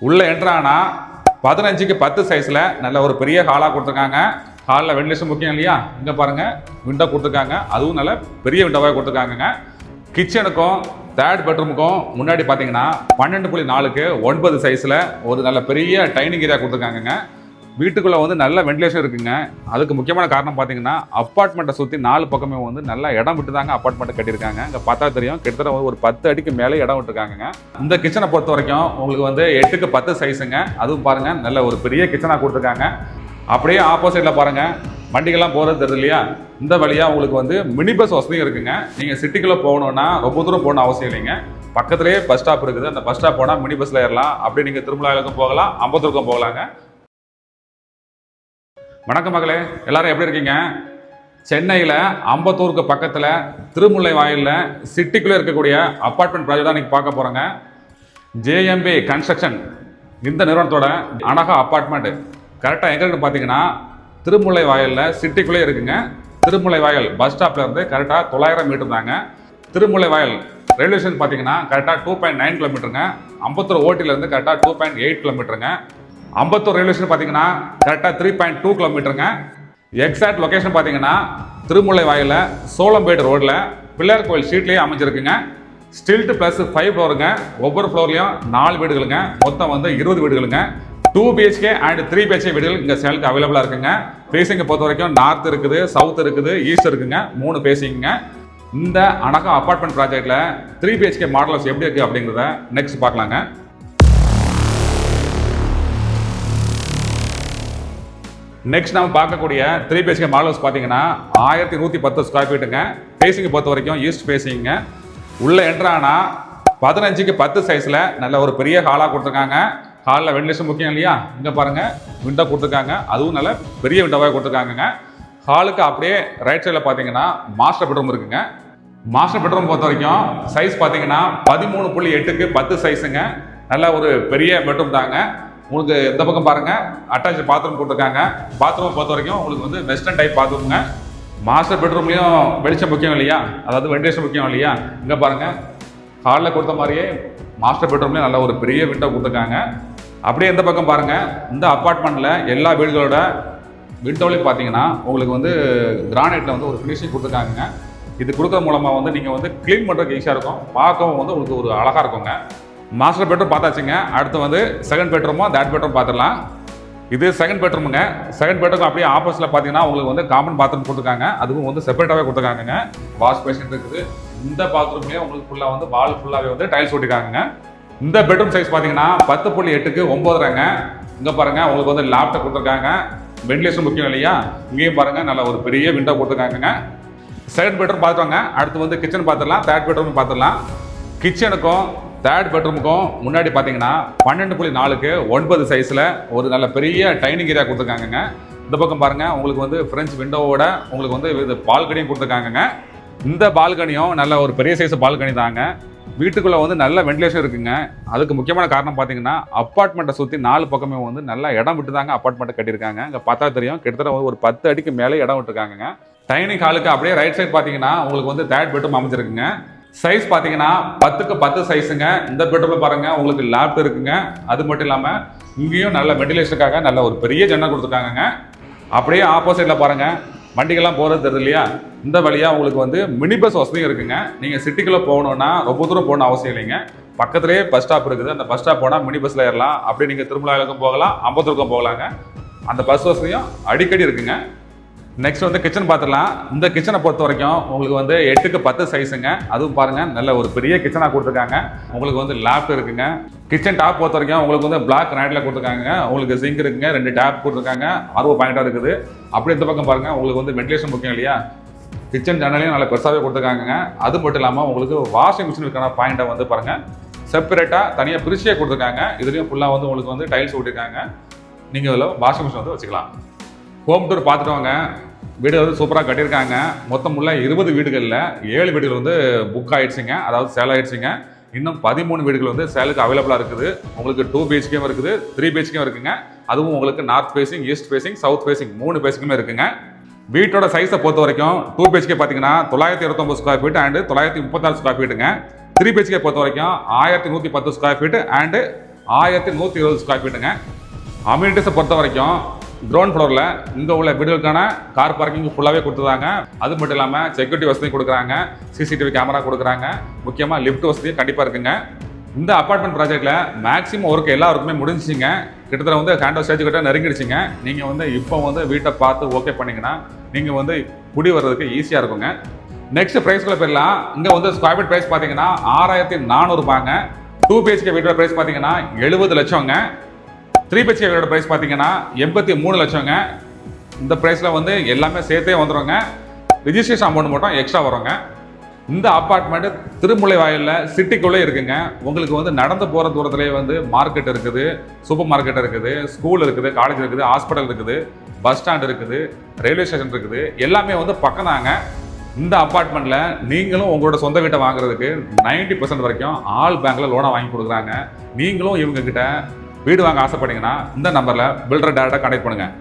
உள்ள என்ட்ரானா 15க்கு 10 சைஸ்ல நல்ல ஒரு பெரிய ஹாலா கொடுத்துருக்காங்க. ஹாலில் வெண்டிலேஷன் முக்கியம் இல்லையா? இங்கே பாருங்க விண்டோ கொடுத்துருக்காங்க. அதுவும் நல்ல பெரிய விண்டோவாக கொடுத்துருக்காங்க. கிச்சனுக்கும் தேர்ட் பெட்ரூமுக்கும் முன்னாடி பார்த்தீங்கன்னா 12.4க்கு 9 சைஸில் ஒரு நல்ல பெரிய டைனிங் ஏரியா கொடுத்துருக்காங்க. வீட்டுக்குள்ளே வந்து நல்ல வெண்டிலேஷன் இருக்குங்க. அதுக்கு முக்கியமான காரணம் பார்த்தீங்கன்னா அப்பார்ட்மெண்ட்டை சுற்றி 4 பக்கமே வந்து நல்லா இடம் விட்டு தாங்க அப்பார்ட்மெண்ட்டை கட்டியிருக்காங்க. இங்கே பார்த்தா தெரியும், கிட்டத்தட்ட ஒரு 10 அடிக்கு மேலே இடம் விட்டுருக்காங்க. இந்த கிச்சனை பொறுத்த வரைக்கும் உங்களுக்கு வந்து 8க்கு 10 சைஸுங்க. அதுவும் பாருங்கள் நல்ல ஒரு பெரிய கிச்சனாக கொடுத்துருக்காங்க. அப்படியே ஆப்போசிட்டில் பாருங்கள் வண்டிகள்லாம் போகிறது தெரியுது இல்லையா? இந்த வழியாக உங்களுக்கு வந்து மினி பஸ் வசதியும் இருக்குங்க. நீங்கள் சிட்டிக்குள்ளே போகணுன்னா ரொம்ப தூரம் போகணும் அவசியம் இல்லைங்க. பக்கத்துலேயே பஸ் ஸ்டாப் இருக்குது. அந்த பஸ் ஸ்டாப் போனால் மினி பஸ்ஸில் ஏறலாம். அப்படி நீங்கள் திருமலாவுக்கும் போகலாம், அம்பத்தூருக்கும் போகலாங்க. வணக்கம் மகளே, எல்லாரும் எப்படி இருக்கீங்க? சென்னையில் அம்பத்தூருக்கு பக்கத்தில் திருமுல்லை வாயிலில் சிட்டிக்குள்ளே இருக்கக்கூடிய அப்பார்ட்மெண்ட் ப்ராஜெக்ட் தான் இன்றைக்கி பார்க்க போகிறோங்க. ஜேஎம்பி கன்ஸ்ட்ரக்ஷன் இந்த நிறுவனத்தோட அனகா அப்பார்ட்மெண்ட் கரெக்டாக எங்கே இருக்குன்னு பார்த்தீங்கன்னா திருமுல்லை வாயிலில் சிட்டிக்குள்ளே இருக்குங்க. திருமுல்லை வாயில் பஸ் ஸ்டாப்ல இருந்து கரெக்டாக 900 மீட்டர் தாங்க. திருமுல்லை வாயில் ரயில்வே ஸ்டேஷன் பார்த்தீங்கன்னா கரெக்டாக 2.9 கிலோமீட்டருங்க. அம்பத்தூர் ஓட்டிலேருந்து கரெக்டாக 2.8 கிலோமீட்டருங்க. அம்பத்தூர் ரயில்வே ஸ்டேஷன் பார்த்தீங்கன்னா கரெக்டாக 3.2 கிலோமீட்டருங்க. எக்ஸாக்ட் லொக்கேஷன் பார்த்தீங்கன்னா திருமுல்லை வாயில சோளம்பேடு ரோடில் பிள்ளையார் கோயில் ஸ்ட்ரீட்லேயே அமைஞ்சிருக்குங்க. ஸ்டில்ட் ப்ளஸ் 5 ஃப்ளோருங்க. ஒவ்வொரு ஃப்ளோர்லையும் 4 வீடுகளுங்க. மொத்தம் வந்து 20 வீடுகளுங்க. 2 BHK அண்ட் 3 BHK வீடுகள் இங்கே சேலுக்கு அவைலபிளாக இருக்குங்க. ஃபேஸிங்கை பொறுத்த வரைக்கும் நார்த் இருக்குது, சவுத் இருக்குது, ஈஸ்ட் இருக்குங்க. 3 ஃபேஸிங்க. இந்த அனகா அப்பார்ட்மெண்ட் ப்ராஜெக்டில் 3 BHK மாடல்ஸ் எப்படி இருக்குது அப்படிங்கிறத நெக்ஸ்ட் பார்க்கலாங்க. நெக்ஸ்ட் நம்ம பார்க்கக்கூடிய 3 BHK மாடல்ஸ் பார்த்தீங்கன்னா 1110 ஸ்கொயர் ஃபீட்டுங்க. ஃபேஸிங்கை பொறுத்த வரைக்கும் ஈஸ்ட் ஃபேஸிங்க. உள்ள என்ட்ரானா 15க்கு 10 சைஸில் நல்ல ஒரு பெரிய ஹாலாக கொடுத்துருக்காங்க. ஹாலில் வெண்டிலேஷன் முக்கியம் இல்லையா? இங்கே பாருங்கள் விண்டோ கொடுத்துருக்காங்க. அதுவும் நல்ல பெரிய விண்டோவாக கொடுத்துருக்காங்க. ஹாலுக்கு அப்படியே ரைட் சைடில் பார்த்தீங்கன்னா மாஸ்டர் பெட்ரூம் இருக்குங்க. மாஸ்டர் பெட்ரூம் பொறுத்த வரைக்கும் சைஸ் பார்த்தீங்கன்னா 13.8க்கு 10 சைஸுங்க. நல்ல ஒரு பெரிய பெட்ரூம் தாங்க. உங்களுக்கு இந்த பக்கம் பாருங்கள் அட்டாச் பாத்ரூம் கொடுத்துருக்காங்க. பாத்ரூமை பொறுத்த வரைக்கும் உங்களுக்கு வந்து வெஸ்டர்ன் டைப் பாத்ரூமுங்க. மாஸ்டர் பெட்ரூம்லேயும் வெளிச்சம் முக்கியம் இல்லையா? அதாவது வெண்டிலேஷன் முக்கியம் இல்லையா? இங்கே பாருங்கள் ஹாலில் கொடுத்த மாதிரியே மாஸ்டர் பெட்ரூம்லேயும் நல்ல ஒரு பெரிய விண்டோ கொடுத்துருக்காங்க. அப்படியே இந்த பக்கம் பாருங்கள் இந்த அப்பார்ட்மெண்ட்டில் எல்லா வீடுகளோட விண்டோலையும் பார்த்தீங்கன்னா உங்களுக்கு வந்து கிரானைட்டில் வந்து ஒரு ஃபினிஷிங் கொடுத்துருக்காங்க. இது கொடுக்குற மூலமாக வந்து நீங்கள் வந்து க்ளீன் பண்ணுறதுக்கு ஈஸியாக இருக்கும், பார்க்கவும் வந்து உங்களுக்கு ஒரு அழகாக இருக்குங்க. மாஸ்டர் பெட்ரூம் பார்த்தாச்சுங்க. அடுத்து வந்து செகண்ட் பெட்ரூமோ தேர்ட் பெட்ரூம் பார்த்துடலாம். இது செகண்ட் பெட்ரூமுங்க. செகண்ட் பெட்ரூம் அப்படியே ஆப்போசிட்டில் பார்த்தீங்கன்னா உங்களுக்கு வந்து காமன் பாத்ரூம் கொடுத்துருக்காங்க. அதுவும் வந்து செப்பரேட்டாகவே கொடுத்துருக்காங்க. வாஷ் பேஷன் இருக்குது. இந்த பாத்ரூம்லேயே உங்களுக்கு ஃபுல்லாக வந்து வால் ஃபுல்லாகவே வந்து டைல்ஸ் ஒட்டிருக்காங்க. இந்த பெட்ரூம் சைஸ் பார்த்தீங்கன்னா 10.8க்கு 9ங்க. இங்கே பாருங்கள் உங்களுக்கு வந்து லேப்டாப் கொடுத்துருக்காங்க. வெண்டிலேஷன் முக்கியம் இல்லையா? இங்கேயும் பாருங்கள் நல்ல ஒரு பெரிய விண்டோ கொடுத்துருக்காங்க. செகண்ட் பெட்ரூம் பார்த்துவாங்க. அடுத்து வந்து கிச்சன் பார்த்துடலாம், தேர்ட் பெட்ரூம் பார்த்துடலாம். கிச்சனுக்கும் தேர்ட் பெட்ரூமுக்கும் முன்னாடி பார்த்தீங்கன்னா 12.4க்கு 9 சைஸில் ஒரு நல்ல பெரிய டைனிங் ஏரியா கொடுத்துருக்காங்க. இந்த பக்கம் பாருங்கள் உங்களுக்கு வந்து ஃப்ரெஞ்ச் விண்டோவோட உங்களுக்கு வந்து இது பால்கனியும் கொடுத்துருக்காங்க. இந்த பால்கனியும் நல்ல ஒரு பெரிய சைஸ் பால்கனி தாங்க. வீட்டுக்குள்ளே வந்து நல்ல வெண்டிலேஷன் இருக்குங்க. அதுக்கு முக்கியமான காரணம் பார்த்தீங்கன்னா அப்பார்ட்மெண்ட்டை சுற்றி 4 பக்கமே வந்து நல்லா இடம் விட்டு தாங்க அப்பார்ட்மெண்ட்டை கட்டியிருக்காங்க. இங்கே பார்த்தா தெரியும், கிட்டத்தட்ட ஒரு 10 அடிக்கு மேலே இடம் விட்டுருக்காங்க. டைனிங் ஹாலுக்கு அப்படியே ரைட் சைட் பார்த்தீங்கன்னா உங்களுக்கு வந்து தேர்ட் பெட்ரூம் அமைஞ்சிருக்குங்க. சைஸ் பார்த்தீங்கன்னா 10க்கு 10 சைஸுங்க. இந்த பெட்ரூமில் பாருங்கள் உங்களுக்கு லேப்டாப் இருக்குங்க. அது மட்டும் இல்லாமல் இங்கேயும் நல்ல வெண்டிலேஷனுக்காக நல்ல ஒரு பெரிய ஜன்னல் கொடுத்துருக்காங்க. அப்படியே ஆப்போசிட்டில் பாருங்கள் வண்டிகள்லாம் போகிறது தெரியுது இல்லையா? இந்த வழியாக உங்களுக்கு வந்து மினி பஸ் வசதியும் இருக்குங்க. நீங்கள் சிட்டிக்குள்ளே போகணுன்னா ரொம்ப தூரம் போகணும் அவசியம் இல்லைங்க. பக்கத்துலேயே பஸ் ஸ்டாப் இருக்குது. அந்த பஸ் ஸ்டாப் போனால் மினி பஸ்ஸில் ஏறலாம். அப்படி நீங்கள் திருமலாவுக்கும் போகலாம், அம்பத்தூருக்கும் போகலாங்க. அந்த பஸ் வசதியும் அடிக்கடி இருக்குங்க. நெக்ஸ்ட் வந்து கிச்சன் பார்த்துடலாம். இந்த கிச்சனை பொறுத்த வரைக்கும் உங்களுக்கு வந்து 8க்கு 10 சைஸுங்க. அதுவும் பாருங்கள் நல்ல ஒரு பெரிய கிச்சனாக கொடுத்துருக்காங்க. உங்களுக்கு வந்து லேப்டாப் இருக்குங்க. கிச்சன் டாப் பொறுத்த வரைக்கும் உங்களுக்கு வந்து பிளாக் கிரானைட்டில் கொடுத்துருக்காங்க. உங்களுக்கு சிங்க் இருக்குங்க, 2 டேப் கொடுத்துருக்காங்க, RO பாயிண்டாக இருக்குது. அப்படி இந்த பக்கம் பாருங்கள் உங்களுக்கு வந்து வெண்டிலேஷன் முக்கியம் இல்லையா? கிச்சன் ஜன்னலையும் நல்லா பெருசாகவே கொடுத்துருக்காங்க. அது மட்டும் இல்லாமல் உங்களுக்கு வாஷிங் மிஷினுக்கான பாயிண்ட்டை வந்து பாருங்கள் செப்பரேட்டாக தனியாக பிரிச்சியே கொடுத்துருக்காங்க. இதுலேயும் ஃபுல்லாக வந்து உங்களுக்கு வந்து டைல்ஸ் ஓட்டிருக்காங்க. நீங்கள் இதில் வாஷிங் மிஷின் வந்து வச்சுக்கலாம். ஹோம் டூர் பார்த்துட்டு வாங்க. வீடு வந்து சூப்பராக கட்டியிருக்காங்க. மொத்தம் உள்ள 20 வீடுகளில் 7 வீடுகள் வந்து புக் ஆகிடுச்சிங்க, அதாவது சேல் ஆகிடுச்சிங்க. இன்னும் 13 வீடுகள் வந்து சேலுக்கு அவைலபிளாக இருக்குது. உங்களுக்கு 2 BHK இருக்குது, 3 BHK இருக்குங்க. அதுவும் உங்களுக்கு north facing, east facing, south facing 3 ஃபேஸிங்குமே இருக்குங்க. வீட்டோட சைஸை பொறுத்த வரைக்கும் 2 BHK பார்த்தீங்கன்னா 929 ஸ்கொயர் ஃபீட் அண்டு 934 ஸ்கொயர் ஃபீட்டுங்க. 3 BHK பொறுத்த வரைக்கும் 1110 ஸ்கொயர் ஃபீட் அண்டு 1120 ஸ்கொயர் ஃபீட்டுங்க. அம்யூனிட்டிஸை பொறுத்த வரைக்கும் கிரவுண்ட் ஃப்ளோரில் இங்கே உள்ள வீடுகளுக்கான கார் பார்க்கிங் ஃபுல்லாகவே கொடுத்துருந்தாங்க. அது மட்டும் இல்லாமல் செக்யூரிட்டி வசதி கொடுக்குறாங்க, சிசிடிவி கேமரா கொடுக்குறாங்க, முக்கியமாக லிஃப்ட் வசதி கண்டிப்பாக இருக்குங்க. இந்த அப்பார்ட்மெண்ட் ப்ராஜெக்ட்டில் மேக்ஸிமம் ஒர்க் எல்லாருக்குமே முடிஞ்சிச்சிங்க. கிட்டத்தட்ட வந்து ஹேண்ட் ஓவர் ஸ்டேஜ் கிட்ட நெருங்கிடுச்சிங்க. நீங்கள் வந்து இப்போ வந்து வீட்டை பார்த்து ஓகே பண்ணிங்கன்னா நீங்கள் வந்து குடி வர்றதுக்கு ஈஸியாக இருக்குங்க. நெக்ஸ்ட் ப்ரைஸ்குள்ளே போயிடலாம். இங்கே வந்து ஸ்கொயர் ஃபீட் ப்ரைஸ் பார்த்தீங்கன்னா 6400 ரூபாங்க. 2 BHK வீட்டோட ப்ரைஸ் பார்த்தீங்கன்னா 70 லட்சங்க. 3 BHK வீட்டோட ப்ரைஸ் பார்த்தீங்கன்னா 83 லட்சங்க. இந்த ப்ரைஸில் வந்து எல்லாமே சேர்த்தே வந்துடுங்க. ரிஜிஸ்ட்ரேஷன் அமௌண்ட் மட்டும் எக்ஸ்ட்ரா வருங்க. இந்த அப்பார்ட்மெண்ட் திருமுல்லை வாயிலில் சிட்டிக்குள்ளே இருக்குங்க. உங்களுக்கு வந்து நடந்து போகிற தூரத்துலேயே வந்து மார்க்கெட் இருக்குது, சூப்பர் மார்க்கெட் இருக்குது, ஸ்கூல் இருக்குது, காலேஜ் இருக்குது, ஹாஸ்பிட்டல் இருக்குது, பஸ் ஸ்டாண்ட் இருக்குது, ரயில்வே ஸ்டேஷன் இருக்குது, எல்லாமே வந்து பக்கம் தாங்க. இந்த அப்பார்ட்மெண்ட்டில் நீங்களும் உங்களோட சொந்த வீட்டை வாங்குறதுக்கு 90% வரைக்கும் ஆல் பேங்க்கில் லோனை வாங்கி கொடுக்குறாங்க. நீங்களும் இவங்ககிட்ட வீடு வாங்க ஆசைப்பட்டீங்கன்னா இந்த நம்பரில் பில்டரை டேரெக்டாக கான்டெக்ட் பண்ணுங்கள்.